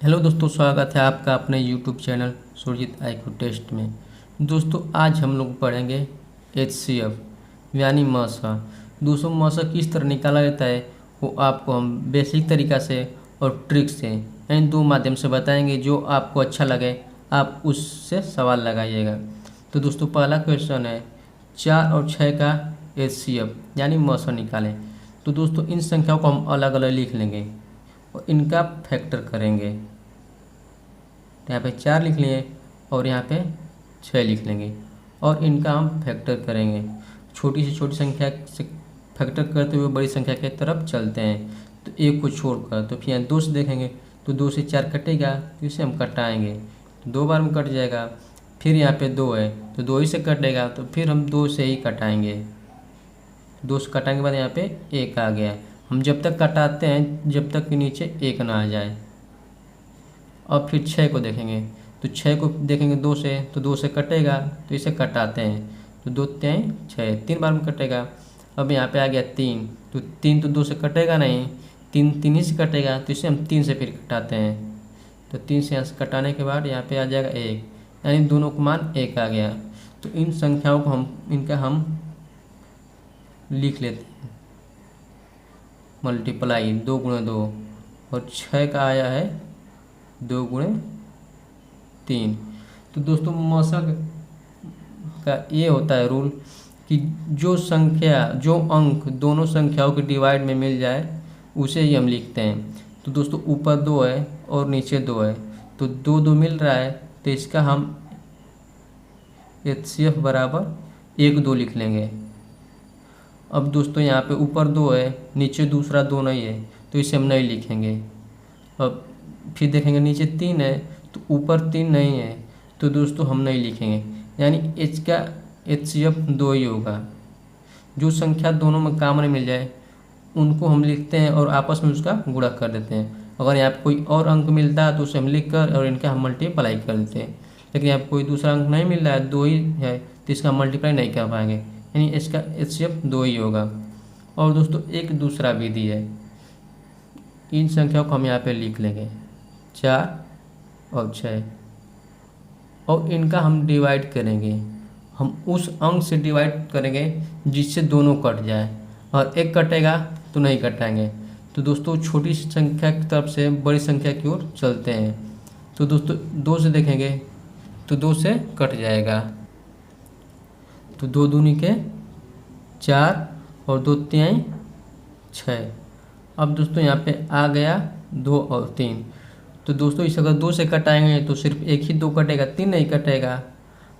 Hello दोस्तों, स्वागत है आपका अपने YouTube channel Surjit IQ test में। दोस्तों आज हम लोग पढ़ेंगे HCF यानी मसा। दोस्तों मसा किस तरह निकाला जाता है वो आपको हम बेसिक तरीक़ा से और ट्रिक से इन दो माध्यम से बताएंगे। जो आपको अच्छा लगे आप उससे सवाल लगाइएगा। तो दोस्तों पहला क्वेश्चन है 4 और 6 का HCF यानी मसा निकालें। तो दोस्तों इन संख्याओं को हम अलग अलग लिख लेंगे और इनका फैक्टर करेंगे। तो यहाँ पे 4 लिख लिए और यहाँ पे 6 लिख लेंगे और इनका हम फैक्टर करेंगे। छोटी से छोटी संख्या से फैक्टर करते हुए बड़ी संख्या की तरफ चलते हैं। तो एक को छोड़कर तो फिर यहाँ 2 से देखेंगे तो 2 से 4 कटेगा तो इसे हम कटाएंगे तो 2 बार में कट जाएगा। फिर यहाँ पे 2 है तो 2 ही से कटेगा तो फिर हम 2 से ही कटाएंगे। 2 से कटाने के बाद यहाँ पे 1 आ गया। हम जब तक कटाते हैं जब तक कि नीचे 1 ना आ जाए। और फिर 6 को देखेंगे तो 6 को देखेंगे 2 से तो 2 से कटेगा तो इसे कटाते हैं तो 2 3 6 3 बार में कटेगा। अब यहाँ पे आ गया 3 तो 3 तो 2 से कटेगा नहीं, 3 3 ही से कटेगा तो इसे हम 3 से फिर कटाते हैं। तो 3 से यहाँ से कटाने के बाद यहाँ पे आ जाएगा 1 यानी दोनों का मान 1 आ गया। तो इन संख्याओं को हम लिख लेते हैं मल्टीप्लाई 2 गुणे 2 और 6 का आया है 2 गुणे 3। तो दोस्तों मसा का ये होता है रूल कि जो अंक दोनों संख्याओं के डिवाइड में मिल जाए उसे ही हम लिखते हैं। तो दोस्तों ऊपर 2 है और नीचे 2 है तो 2 2 मिल रहा है तो इसका हम HCF बराबर 1 2 लिख लेंगे। अब दोस्तों यहाँ पे ऊपर 2 है नीचे दूसरा 2 नहीं है तो इसे हम नहीं लिखेंगे। अब फिर देखेंगे नीचे 3 है तो ऊपर 3 नहीं है तो दोस्तों हम नहीं लिखेंगे, यानी H का HCF 2 ही होगा। जो संख्या दोनों में कॉमन मिल जाए उनको हम लिखते हैं और आपस में उसका गुणा कर देते हैं। अगर यहाँ पर कोई और अंक मिलता है तो उसे हम लिख कर और इनका हम मल्टीप्लाई कर देते हैं। लेकिन यहाँ पर कोई दूसरा अंक नहीं मिल रहा है, 2 ही है तो इसका मल्टीप्लाई नहीं कर पाएंगे, यानी इसका HCF 2 ही होगा। और दोस्तों एक दूसरा विधि है, इन संख्याओं को हम यहाँ पे लिख लेंगे 4 और 6 और इनका हम डिवाइड करेंगे। हम उस अंक से डिवाइड करेंगे जिससे दोनों कट जाए और एक कटेगा तो नहीं कटाएंगे। तो दोस्तों छोटी संख्या की तरफ से बड़ी संख्या की ओर चलते हैं। तो दोस्तों 2 से देखेंगे तो 2 से कट जाएगा तो 2 दूनी के 4 और 2 तिहाई 6। अब दोस्तों यहाँ पे आ गया 2 और 3। तो दोस्तों इसे अगर 2 से कटाएंगे तो सिर्फ एक ही 2 कटेगा, 3 नहीं कटेगा।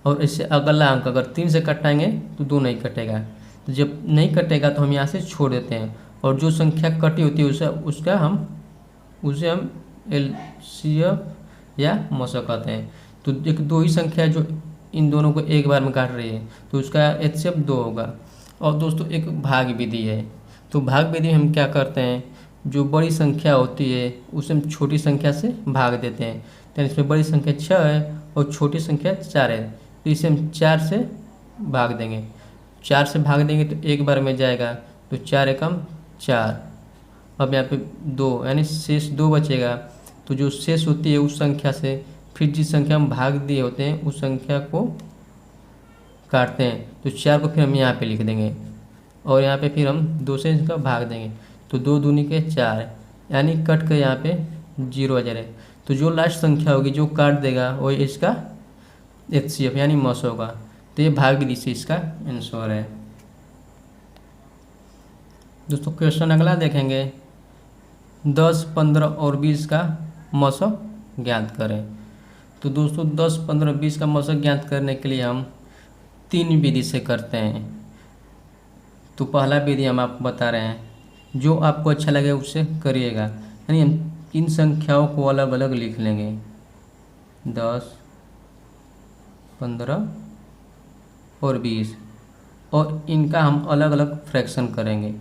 और इससे अगला अंक अगर 3 से कटाएंगे तो 2 नहीं कटेगा। तो जब नहीं कटेगा तो हम यहाँ से छोड़ देते हैं और जो संख्या कटी होती है उसे हम LCF या मसा कहते हैं। तो एक 2 ही संख्या जो इन दोनों को एक बार में काट रही है तो उसका HCF 2 होगा। और दोस्तों एक भाग विधि है। तो भाग विधि हम क्या करते हैं, जो बड़ी संख्या होती है उसे हम छोटी संख्या से भाग देते हैं। तो इसमें बड़ी संख्या 6 है और छोटी संख्या 4 है तो इसे हम 4 से भाग देंगे। 4 से भाग देंगे तो एक बार में जाएगा तो 4 एकम 4। अब यहाँ पे 2 यानी शेष 2 बचेगा। तो जो शेष होती है उस संख्या से फिर जिस संख्या हम भाग दिए होते हैं उस संख्या को काटते हैं। तो 4 को फिर हम यहाँ पे लिख देंगे और यहाँ पे फिर हम 2 से इसका भाग देंगे तो 2 दूनी के 4 यानी कट कर यहाँ पे 0 आ जाए। तो जो लास्ट संख्या होगी जो काट देगा वही इसका HCF यानी मसा होगा। तो ये भाग विधि से इसका आंसर है। दोस्तों क्वेश्चन अगला देखेंगे 10 15 और 20 का मसा ज्ञात करें। तो दोस्तों 10 15 20 का मसा ज्ञात करने के लिए हम 3 विधि से करते हैं। तो पहला विधि हम आपको बता रहे हैं, जो आपको अच्छा लगे उससे करिएगा। यानी हम इन संख्याओं को अलग अलग लिख लेंगे 10 15 और 20 और इनका हम अलग अलग फ्रैक्शन करेंगे।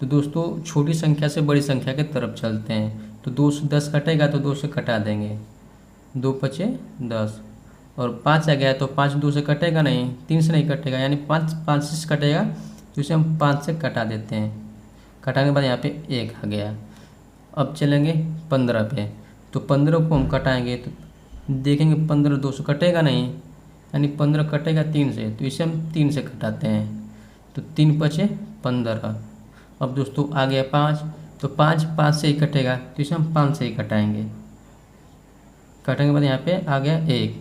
तो दोस्तों छोटी संख्या से बड़ी संख्या की तरफ चलते हैं। तो 2 से 10 कटेगा तो 2 से कटा देंगे, 2 पचे 10 और 5 आ गया तो 5 2 से कटेगा नहीं, 3 से नहीं कटेगा, यानी 5 से कटेगा तो इसे हम 5 से कटा देते हैं। कटाने के बाद यहाँ पे 1 आ गया। अब चलेंगे 15 पे। तो 15 को हम कटाएंगे तो देखेंगे 15 2 से कटेगा नहीं, यानी 15 कटेगा 3 से, तो इसे हम 3 से कटाते हैं। तो 3 बचे 15। अब दोस्तों आ गया 5, तो 5 से ही कटेगा, तो इसे हम 5 से ही कटाएंगे। कटेंगे के बाद यहाँ पे आ गया 1।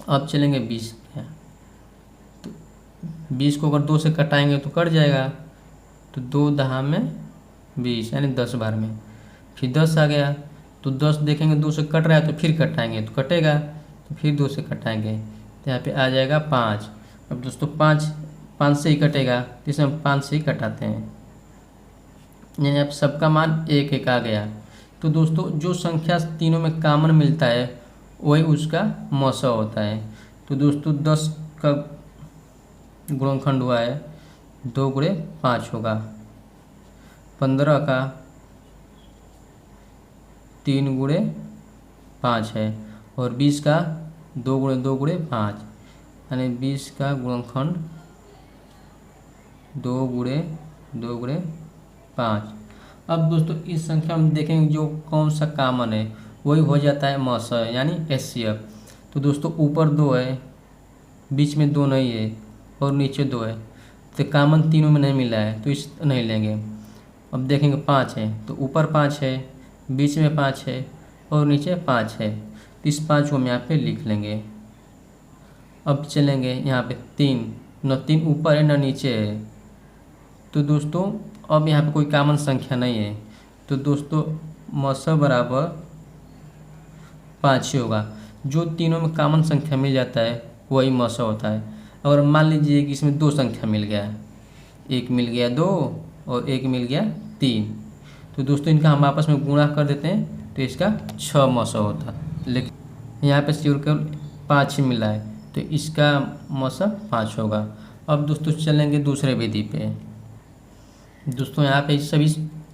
अब चलेंगे 20, तो 20 को अगर 2 से कटाएंगे तो कट जाएगा, तो 2 दहा में 20 यानी 10 बार में। फिर 10 आ गया, तो 10 देखेंगे 2 से कट रहा है तो फिर कटाएंगे तो कटेगा, तो फिर 2 से कटाएंगे तो यहाँ पे आ जाएगा 5। अब दोस्तों 5 से ही कटेगा, तो इसे हम 5 से ही कटाते हैं, यानी अब सबका मान 1 1 आ गया। तो दोस्तों जो संख्या तीनों में कॉमन मिलता है वही उसका मौसा होता है। तो दोस्तों 10 का गुणनखंड हुआ है 2 गुणे 5 होगा, 15 का 3 गुणे 5 है, और 20 का 2 गुणे 5, यानी 20 का गुणनखंड 2 गुणे 5। अब दोस्तों इस संख्या में देखेंगे जो कौन सा कॉमन है वही हो जाता है मौसा यानी एचसीएफ। तो दोस्तों ऊपर 2 है, बीच में 2 नहीं है और नीचे 2 है, तो कॉमन तीनों में नहीं मिला है तो इस नहीं लेंगे। अब देखेंगे 5 है, तो ऊपर 5 है, बीच में 5 है और नीचे 5 है, तो इस 5 को हम यहाँ पे लिख लेंगे। अब चलेंगे यहाँ पे 3, न 3 ऊपर है न नीचे है, तो दोस्तों अब यहाँ पे कोई कॉमन संख्या नहीं है, तो दोस्तों मौसा बराबर 5 ही होगा। जो तीनों में कॉमन संख्या मिल जाता है वही मौसा होता है। अगर मान लीजिए कि इसमें 2 संख्या मिल गया, एक मिल गया 2 और एक मिल गया 3, तो दोस्तों इनका हम आपस में गुणा कर देते हैं तो इसका 6 मौसा होता है। लेकिन यहाँ पे सिर्फ केवल 5 ही मिला है, तो इसका मौसा 5 होगा। अब दोस्तों चलेंगे दूसरे विधि पे। दोस्तों यहाँ पे सभी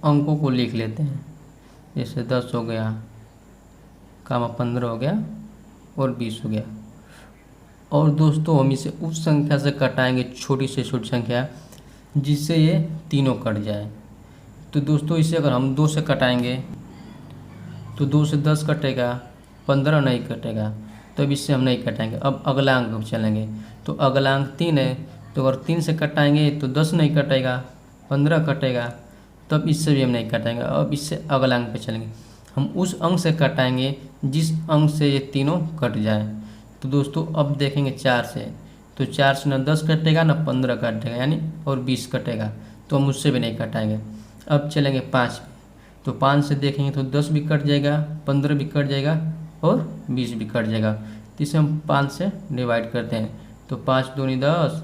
अंकों को लिख लेते हैं, जैसे 10 हो गया, 15 हो गया और 20 हो गया। और दोस्तों हम इसे उस संख्या से कटाएंगे, छोटी से छोटी संख्या, जिससे ये तीनों कट जाए। तो दोस्तों इसे अगर हम 2 से कटाएंगे तो 2 से 10 कटेगा, 15 नहीं कटेगा, तो अब इससे हम नहीं कटाएंगे। अब अगला अंक चलेंगे, तो अगला अंक 3 है, तो अगर 3 से कटाएंगे तो 10 नहीं कटेगा, 15 कटेगा, तब इससे भी हम नहीं कटाएंगे। अब इससे अगला अंक पे चलेंगे, हम उस अंक से कटाएंगे जिस अंक से ये तीनों कट जाए। तो दोस्तों अब देखेंगे 4 से, तो 4 से न 10 कटेगा न 15 कटेगा, यानी और 20 कटेगा, तो हम उससे भी नहीं कटाएंगे। अब चलेंगे 5 पे, तो 5 से देखेंगे तो 10 भी कट जाएगा, 15 भी कट जाएगा और 20 भी कट जाएगा, तो इसे हम 5 से डिवाइड करते हैं। तो 5 दूनी 10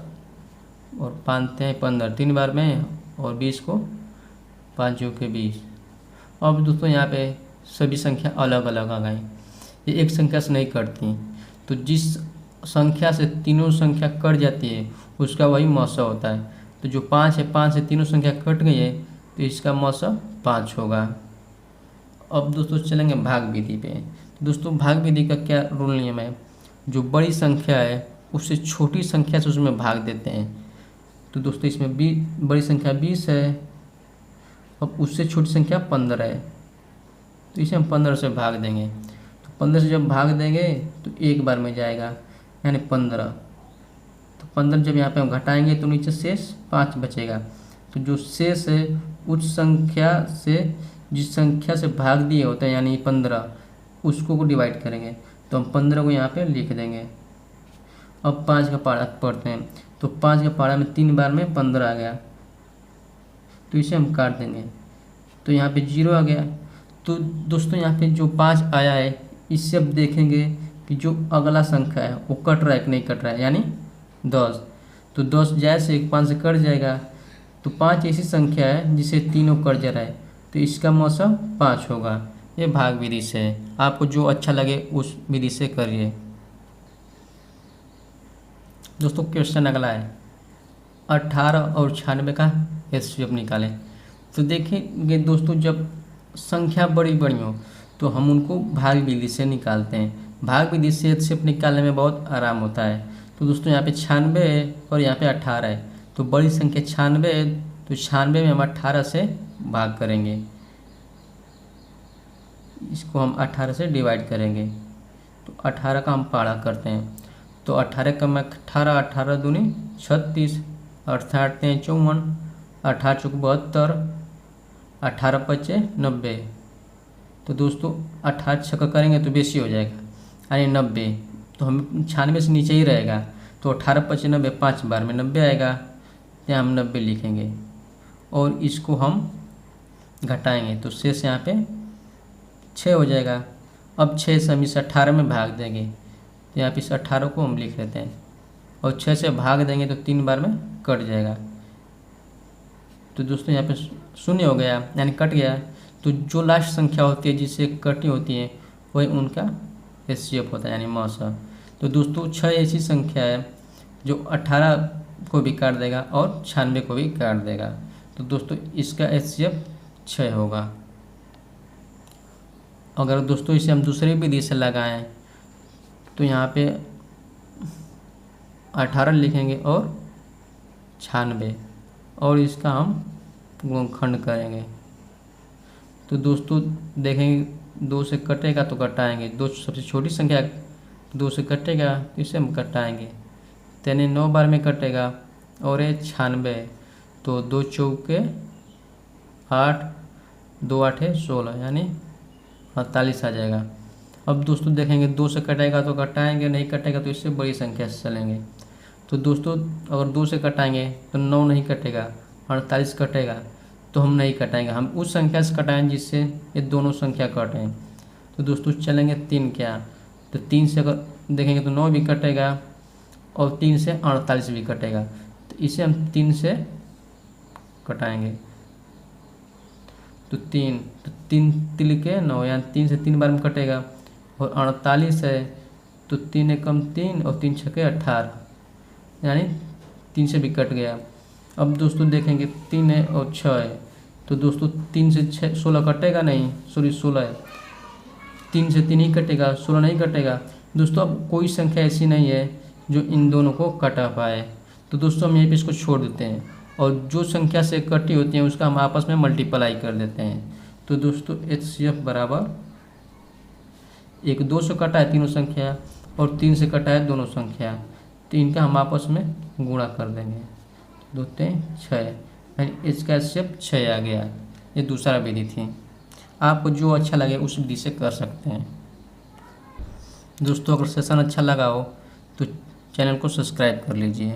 और 5 × 15, 3 बार में, और 20 को 5 के 20। अब दोस्तों यहाँ पे सभी संख्या अलग अलग आ गई, ये एक संख्या से नहीं कटती, तो जिस संख्या से तीनों संख्या कट जाती है उसका वही मौसा होता है। तो जो 5 है, 5 से तीनों संख्या कट गई है तो इसका मौसा 5 होगा। अब दोस्तों चलेंगे भाग विधि पे। दोस्तों भाग विधि का क्या रूल नियम है, जो बड़ी संख्या है उससे छोटी संख्या से उसमें भाग देते हैं। तो दोस्तों इसमें बड़ी संख्या 20 है, अब उससे छोटी संख्या 15 है, तो इसे हम 15 से भाग देंगे। तो 15 से जब भाग देंगे तो एक बार में जाएगा, यानी 15। तो 15 जब यहाँ पे हम घटाएंगे तो नीचे शेष 5 बचेगा। तो जो शेष है उस संख्या से जिस संख्या से भाग दिए होते हैं यानी 15, उसको को डिवाइड करेंगे, तो हम 15 को यहाँ पे लिख देंगे। अब 5 का पारा पढ़ते हैं, तो 5 का पारा में 3 बार में 15 आ गया, तो इसे हम काट देंगे, तो यहाँ पे 0 आ गया। तो दोस्तों यहाँ पे जो 5 आया है इससे अब देखेंगे कि जो अगला संख्या है वो कट रहा है कि नहीं कट रहा है, यानी 10। तो 10 जैसे 5 से कट जाएगा, तो 5 ऐसी संख्या है जिसे तीनों कट जा रहा है, तो इसका मौसा 5 होगा। ये भाग विधि से है, आपको जो अच्छा लगे उस विधि से करिए। दोस्तों क्वेश्चन अगला है, 18 और 96 का एचसीएफ निकालें। तो देखेंगे दोस्तों जब संख्या बड़ी बड़ी हो तो हम उनको भाग विधि से निकालते हैं। भाग विधि से एचसीएफ निकालने में बहुत आराम होता है। तो दोस्तों यहाँ पे 96 है और यहाँ पे 18 है, तो बड़ी संख्या 96 है, तो 96 में हम 18 से भाग करेंगे। इसको हम 18 से डिवाइड करेंगे तो 18 का हम पाड़ा करते हैं। तो 18 का मैं 18, 18 दूनी 36, 18 3 54, 18 चौक 72, 18 पचे 90। तो दोस्तों 18 छक्का करेंगे तो बेसी हो जाएगा यानी 90। तो हम 96 से नीचे ही रहेगा तो 18 पचे 90, 5 बार में 90 आएगा, तो हम 90 लिखेंगे और इसको हम घटाएंगे तो शेष यहाँ पे 6 हो जाएगा। अब 6 से हम इस 18 में भाग देंगे तो यहाँ पे इस 18 को हम लिख लेते हैं और 6 से भाग देंगे तो 3 बार में कट जाएगा। तो दोस्तों यहाँ पे 0 हो गया यानी कट गया। तो जो लास्ट संख्या होती है जिससे कटी होती है वही उनका HCF होता है यानी मौसा। तो दोस्तों 6 ऐसी संख्या है जो 18 को भी काट देगा और 96 को भी काट देगा। तो दोस्तों इसका HCF 6 होगा। अगर दोस्तों इसे हम दूसरी विधि से लगाएं तो यहाँ पे 18 लिखेंगे और 96 और इसका हम गुणनखंड करेंगे। तो दोस्तों देखेंगे 2 से कटेगा तो घटाएंगे, 2 सबसे छोटी संख्या 2 से कटेगा तो इसे हम घटाएंगे, यानी 9 बार में कटेगा और ये 96। तो 2 चौके 8, 2 आठे 16 यानी 48 आ जाएगा। अब दोस्तों देखेंगे 2 से कटेगा तो घटाएंगे, नहीं कटेगा तो इससे बड़ी संख्या से चलेंगे। तो दोस्तों अगर 2 से कटाएंगे तो 9 नहीं कटेगा, 48 कटेगा तो हम नहीं कटाएंगे, हम उस संख्या से कटाएंगे जिससे ये दोनों संख्या कटें। तो दोस्तों चलेंगे 3 क्या, तो 3 से अगर देखेंगे तो 9 भी कटेगा और 3 से 48 भी कटेगा, तो इसे हम 3 से कटाएंगे। तो 3 तिल के 9 यानी 3 से 3 बार में कटेगा और 48 है तो 3 एकम 3 और 3 छक्के 18 यानी 3 से भी कट गया। अब दोस्तों देखेंगे 3 है और 6 है तो दोस्तों 3 से 6 16 कटेगा नहीं, सॉरी 16 है, 3 से 3 ही कटेगा, 16 नहीं कटेगा। दोस्तों अब कोई संख्या ऐसी नहीं है जो इन दोनों को कटा पाए। तो दोस्तों हम यहीं पे इसको छोड़ देते हैं और जो संख्या से कटी होती है उसका हम आपस में मल्टीप्लाई कर देते हैं। तो दोस्तों HCF बराबर 1 2 से कटा है तीनों संख्या और 3 से कटा है दोनों संख्या, तो इनका हम आपस में गुणा कर देंगे, 2 3 6 यानी इसका HCF 6 आ गया। ये दूसरा विधि थी, आपको जो अच्छा लगे उस विधि से कर सकते हैं। दोस्तों अगर सेशन अच्छा लगा हो तो चैनल को सब्सक्राइब कर लीजिए।